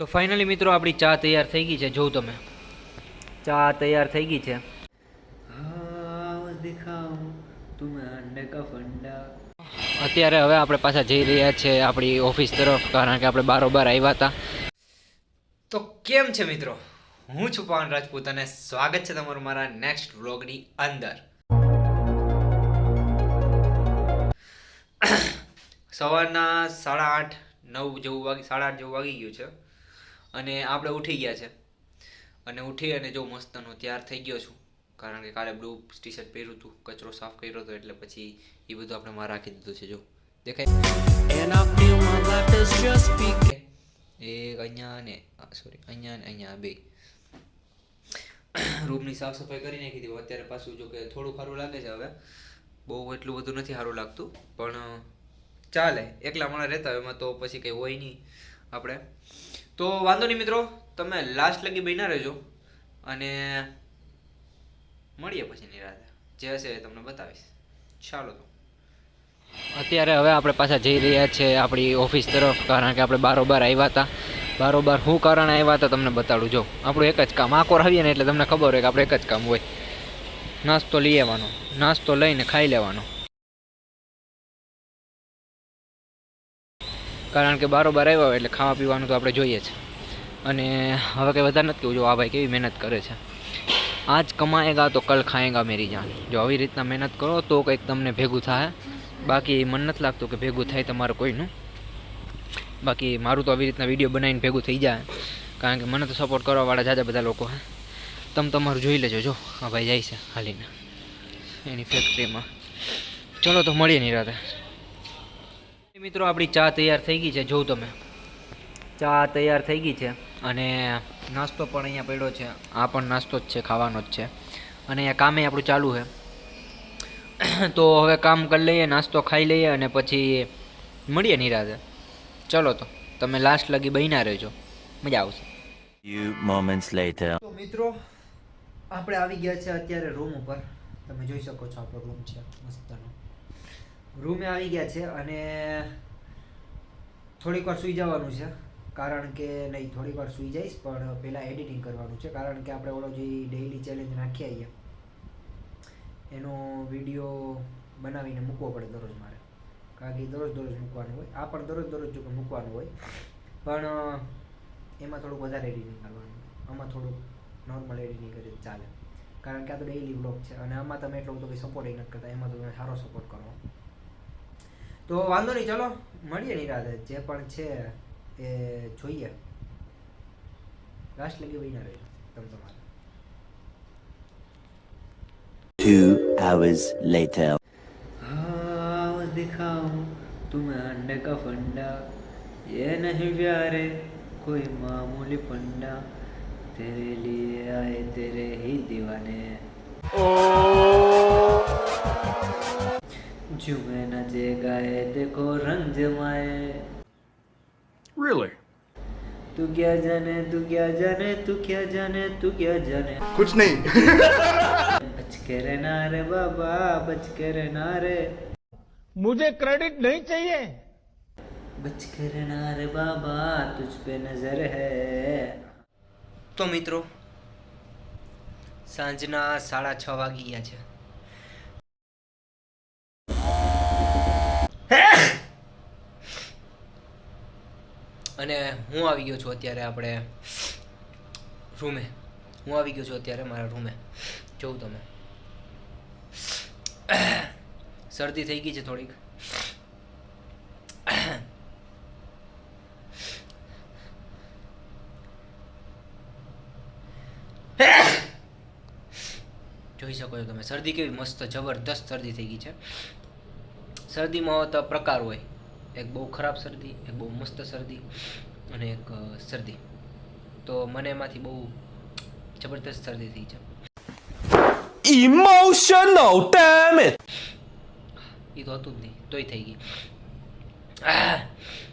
તો ફાઇનલી મિત્રો આપણી ચા તૈયાર થઈ ગઈ છે. જો તમે ચા તૈયાર થઈ ગઈ છે. અત્યારે હવે આપણે પાછા જઈ રહ્યા છે આપણી ઓફિસ તરફ, કારણ કે આપણે બારોબાર આવ્યા હતા. તો કેમ છે મિત્રો, હું છું પવન રાજપૂત અને સ્વાગત છે તમારું મારા નેક્સ્ટ વ્લોગની અંદર. સવારના 8:30-9 જેવું 8:30 જેવું વાગી ગયું છે અને આપણે ઉઠી ગયા છે. અને ઉઠી અને જો મસ્તનો તૈયાર થઈ ગયો છું, કારણ કે કાલે બ્લુ ટી શર્ટ પહેર્યું હતું, કચરો સાફ કર્યો હતો, એટલે પછી એ બધું આપણે માં રાખી દીધું છે. જો દેખાય એક અહીંયા ને સોરી અહીંયા ને અહીંયા બે રૂમની સાફ સફાઈ કરી નાખી હતી. અત્યારે પાછું જો કે થોડું સારું લાગે છે, હવે બહુ એટલું બધું નથી સારું લાગતું, પણ ચાલે. એકલા માણસ રહેતા હોય એમાં તો પછી કંઈ હોય નહીં આપણે તો વાંધો નહીં. મિત્રો તમે લાસ્ટ લગી બન્યા રહેજો અને મળીએ પછી નિરાતે, જે હશે એ તમને બતાવીશ. ચાલો તો અત્યારે હવે આપણે પાછા જઈ રહ્યા છે આપણી ઓફિસ તરફ, કારણ કે આપણે બારોબાર આવ્યા હતા. બારોબાર શું કારણે આવ્યા હતા તમને બતાડું. જો આપણું એક જ કામ, આકોર આવીએ ને એટલે તમને ખબર હોય કે આપણે એક જ કામ હોય, નાસ્તો લઈ આવવાનો, નાસ્તો લઈને ખાઈ લેવાનો. કારણ કે બારોબાર આવ્યા હોય એટલે ખાવા પીવાનું તો આપણે જોઈએ જ. અને હવે કંઈ વધારે નથી કહું. જો આ ભાઈ કેવી મહેનત કરે છે. આજ કમાએગા તો કલ ખાએગા મેરી જાન. જો આવી રીતના મહેનત કરો તો કંઈક તમને ભેગું થાય. બાકી મને નથી લાગતું કે ભેગું થાય તમારે કોઈનું. બાકી મારું તો આવી રીતના વિડીયો બનાવીને ભેગું થઈ જાય, કારણ કે મને તો સપોર્ટ કરવાવાળા જાજા બધા લોકો હે. તમે તમારું જોઈ લેજો. જો આ ભાઈ જાય છે હાલીને એની ફેક્ટરીમાં. ચલો તો મળીએ નિરાતે. મિત્રો આપણી ચા તૈયાર થઈ ગઈ છે. જો તમે ચા તૈયાર થઈ ગઈ છે અને નાસ્તો પણ અહીંયા પડ્યો છે. આ પણ નાસ્તો જ છે, ખાવાનો જ છે. અને અહીંયા કામે આપણું ચાલુ છે. તો હવે કામ કરી લઈએ, નાસ્તો ખાઈ લઈએ અને પછી મળીએ નિરાતે. ચલો તો તમે લાસ્ટ લગી બન્યા રહેજો, મજા આવશે. Few moments later. તો મિત્રો આપણે આવી ગયા છે અત્યારે રૂમ ઉપર. તમે જોઈ શકો છો આપણો રૂમ છે મસ્તનો. રૂમે આવી ગયા છે અને થોડીક વાર સૂઈ જવાનું છે, કારણ કે નહીં થોડીક વાર સૂઈ જઈશ, પણ પહેલાં એડિટિંગ કરવાનું છે. કારણ કે આપણે ઓલો જે ડેઇલી ચેલેન્જ નાખી આવીએ એનો વિડીયો બનાવીને મૂકવો પડે દરરોજ મારે, કારણ કે દરરોજ મૂકવાનું હોય. આ પણ દરરોજ જો કે મૂકવાનું હોય, પણ એમાં થોડુંક વધારે એડિટિંગ કરવાનું. આમાં થોડુંક નોર્મલ એડિટિંગ કરી ચાલે, કારણ કે આ તો ડેઇલી વ્લોગ છે અને આમાં તમે એટલો બધો કંઈ સપોર્ટ નથી કરતા. એમાં તો તમે સારો સપોર્ટ કરો તો વાંધો નહીં. ચલો મળીએ નિરાતે. જે પણ છે એ જોઈએ. લાસ્ટ લગી બન્યા રહેજો તમે તમારે. 2 hours later. दिखाऊं तुम्हें अंडे का फंडा, ये नहीं प्यारे कोई मामूली फंडा, तेरे लिए आए तेरे ही दीवाने, झूमे नचे गाए देखो रंग जमाए. Really? तू क्या जाने तू क्या जाने तू क्या जाने तू क्या जाने, कुछ नहीं. बच के रहना रे बाबा बच के रहना रे, मुझे क्रेडिट नहीं चाहिए. बच के रहना रे बाबा तुझ पे नजर है. તો મિત્રો સાંજના 6:30 વાગી ગયા છે. અને હું આવી ગયો છું અત્યારે આપણે રૂમે. હું આવી ગયો છું અત્યારે મારા રૂમે. જોઉં તમે શરદી થઈ ગઈ છે થોડીક. જોઈ શકો છો તમે શરદી કેવી મસ્ત જબરદસ્ત શરદી થઈ ગઈ છે. શરદીમાં તો પ્રકાર હોય, એક બહુ ખરાબ શરદી, એક બહુ મસ્ત શરદી અને એક શરદી. તો મને એમાંથી બહુ જબરદસ્ત શરદી થઈ છે. Emotional damage. એ તો હતું જ નહીં, તોય થઈ ગઈ.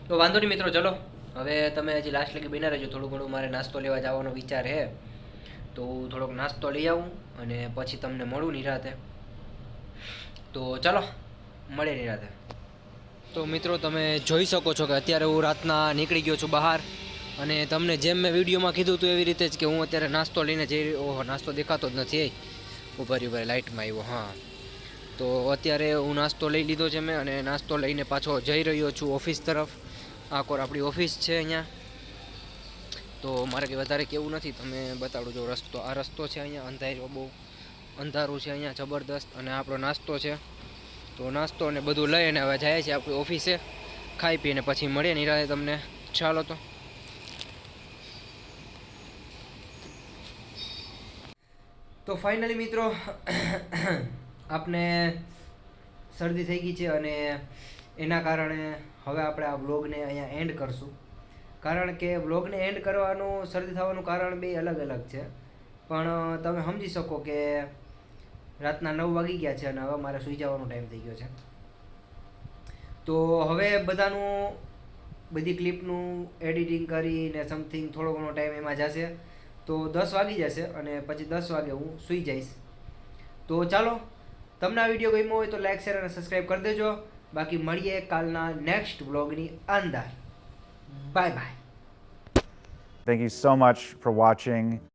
તો વાંધો નહીં મિત્રો, ચલો હવે તમે હજી લાસ્ટ લગી બન્યા રહેજો. થોડું ઘણું મારે નાસ્તો લેવા જવાનો વિચાર છે, તો થોડોક નાસ્તો લઈ આવું અને પછી તમને મળું નિરાતે. તો ચલો મળીએ નિરાતે. તો મિત્રો તમે જોઈ શકો છો કે અત્યારે હું રાતના નીકળી ગયો છું બહાર અને તમને જેમ મેં વિડીયોમાં કીધું હતું એવી રીતે જ કે હું અત્યારે નાસ્તો લઈને જઈ રહ્યો. ઓહો, નાસ્તો દેખાતો જ નથી. ઉભા લાઇટમાં આવ્યો. હા, તો અત્યારે હું નાસ્તો લઈ લીધો છે મેં, અને નાસ્તો લઈને પાછો જઈ રહ્યો છું ઓફિસ તરફ. આ કોર આપણી ઓફિસ છે અહીંયા. તો મારે કંઈ વધારે કેવું નથી, તમે બતાડું જો રસ્તો. આ રસ્તો છે અહીંયા, અંધારો બહુ અંધારું છે અહીંયા જબરદસ્ત. અને આપણો નાસ્તો છે, તો નાસ્તો ને બધું લઈને હવે જાય છે આપણી ઓફિસે. ખાઈ પીને પછી મળીએ નિરાળે તમને. ચાલો તો ફાઇનલી મિત્રો આપને શરદી થઈ ગઈ છે, અને એના કારણે હવે આપણે આ વ્લોગને અહીંયા એન્ડ કરશું. કારણ કે વ્લોગને એન્ડ કરવાનું, શરદી થવાનું કારણ બે અલગ અલગ છે. પણ તમે સમજી શકો કે રાતના 9 વાગી ગયા છે અને હવે મારે સૂઈ જવાનો ટાઈમ થઈ ગયો છે. તો હવે બધી ક્લિપનું એડિટિંગ કરીને સમથિંગ થોડો ઘણો ટાઈમ એમાં જશે. તો 10 વાગી જશે અને પછી 10 વાગે હું સૂઈ જઈશ. તો ચાલો, તમને આ વિડીયો ગમ્યો હોય તો લાઈક, શેર અને સબસ્ક્રાઈબ કરી દેજો. બાકી મળીએ કાલના નેક્સ્ટ વ્લોગની અંદર. Bye bye. Thank you so much for watching.